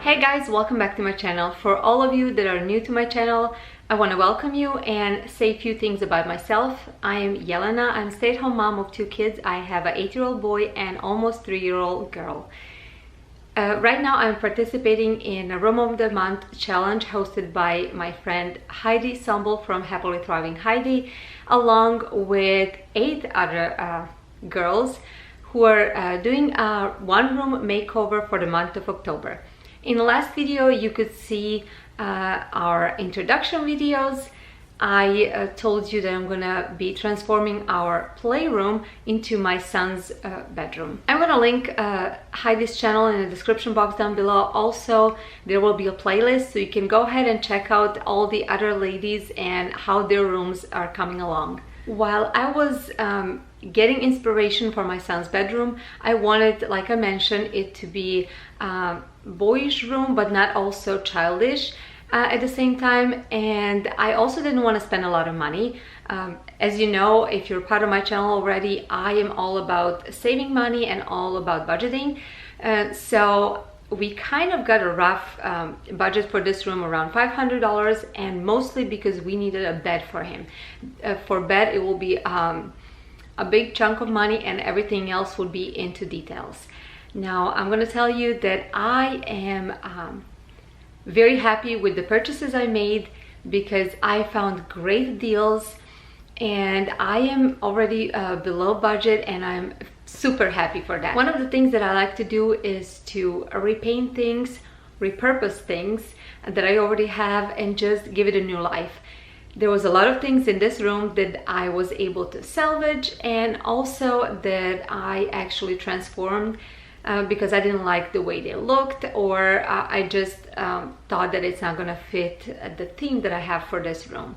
Hey guys, welcome back to my channel. For all of you that are new to my channel, I want to welcome you and say a few things about myself. I am Jelena. I'm a stay-at-home mom of 2 kids. I have an 8-year-old boy and almost 3-year-old girl. Right now I'm participating in a Room of the Month challenge hosted by my friend Heidi Sonboul from Happily Thriving Heidi, along with 8 other girls who are doing a one-room makeover for the month of October. In the last video, you could see our introduction videos. I told you that I'm gonna be transforming our playroom into my son's bedroom. I'm gonna link Heidi's channel in the description box down below. Also, there will be a playlist, so you can go ahead and check out all the other ladies and how their rooms are coming along. While I was getting inspiration for my son's bedroom, I wanted, like I mentioned, it to be boyish room but not also childish at the same time, and I also didn't want to spend a lot of money. As you know, if you're part of my channel already, I am all about saving money and all about budgeting, so we kind of got a rough budget for this room, around $500, and mostly because we needed a bed for him. For bed, it will be a big chunk of money, and everything else would be into details. Now, I'm going to tell you that I am very happy with the purchases I made because I found great deals, and I am already below budget, and I'm super happy for that. One of the things that I like to do is to repaint things, repurpose things that I already have, and just give it a new life. There was a lot of things in this room that I was able to salvage, and also that I actually transformed because I didn't like the way they looked, or I just thought that it's not gonna fit the theme that I have for this room.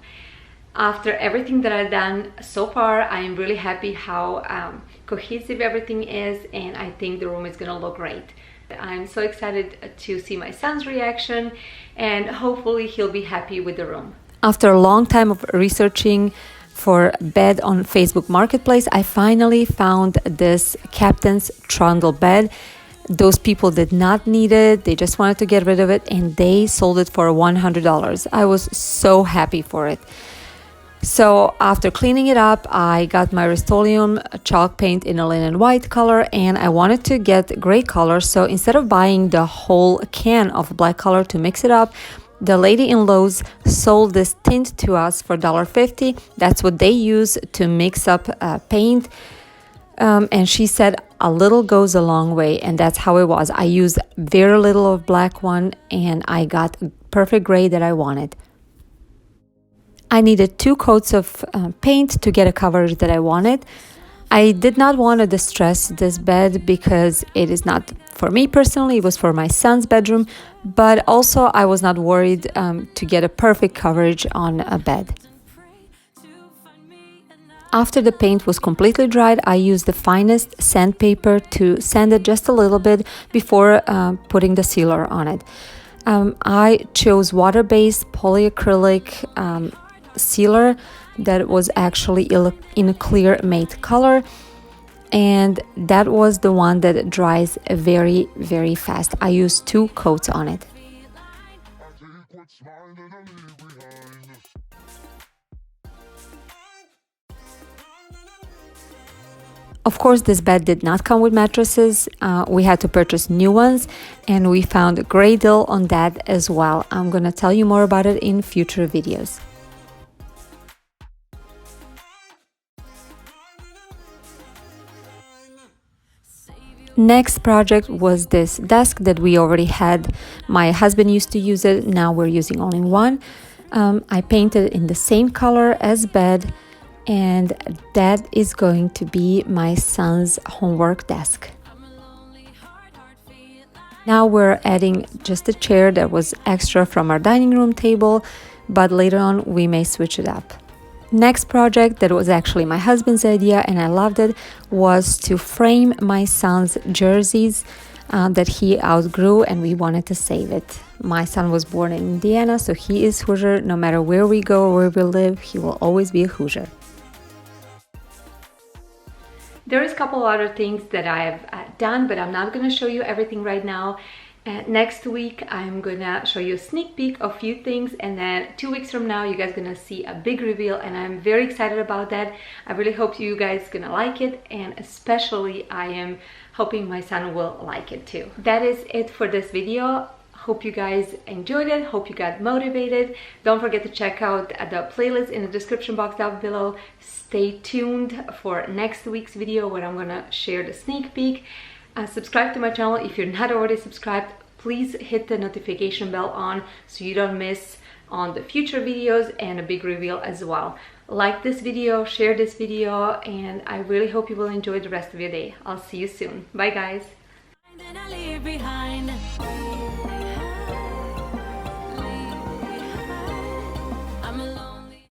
After everything that I've done so far, I'm really happy how cohesive everything is, and I think the room is gonna look great. I'm so excited to see my son's reaction, and hopefully he'll be happy with the room. After a long time of researching for bed on Facebook Marketplace, I finally found this Captain's Trundle bed. Those people did not need it, they just wanted to get rid of it, and they sold it for $100. I was so happy for it. So after cleaning it up, I got my Rust-Oleum chalk paint in a linen white color, and I wanted to get gray color. So instead of buying the whole can of black color to mix it up, the lady in Lowe's sold this tint to us for $1.50. That's what they use to mix up paint. And she said a little goes a long way, and that's how it was. I used very little of black one, and I got a perfect gray that I wanted. I needed 2 coats of paint to get a coverage that I wanted. I did not want to distress this bed because it is not for me personally, it was for my son's bedroom, but also I was not worried to get a perfect coverage on a bed. After the paint was completely dried, I used the finest sandpaper to sand it just a little bit before putting the sealer on it. I chose water-based polyacrylic sealer that was actually in a clear matte color, and that was the one that dries very, very fast. I used 2 coats on it. Of course, this bed did not come with mattresses. We had to purchase new ones, and we found a great deal on that as well. I'm gonna tell you more about it in future videos. Next project was this desk that we already had. My husband used to use it, now we're using only one. I painted it in the same color as bed, and that is going to be my son's homework desk. Now we're adding just a chair that was extra from our dining room table, but later on we may switch it up. Next project that was actually my husband's idea, and I loved it, was to frame my son's jerseys that he outgrew, and we wanted to save it. My son was born in Indiana, so he is Hoosier. No matter where we go or where we live, he will always be a Hoosier. There is a couple other things that I've done, but I'm not going to show you everything right now. And next week I'm gonna show you a sneak peek of a few things, and then 2 weeks from now you guys gonna see a big reveal, and I'm very excited about that. I really hope you guys gonna like it, and especially I am hoping my son will like it too. That is it for this video. Hope you guys enjoyed it. Hope you got motivated. Don't forget to check out the playlist in the description box down below. Stay tuned for next week's video where I'm gonna share the sneak peek. Subscribe to my channel if you're not already subscribed. Please hit the notification bell on so you don't miss on the future videos and a big reveal as well. Like this video, share this video, and I really hope you will enjoy the rest of your day. I'll see you soon. Bye guys.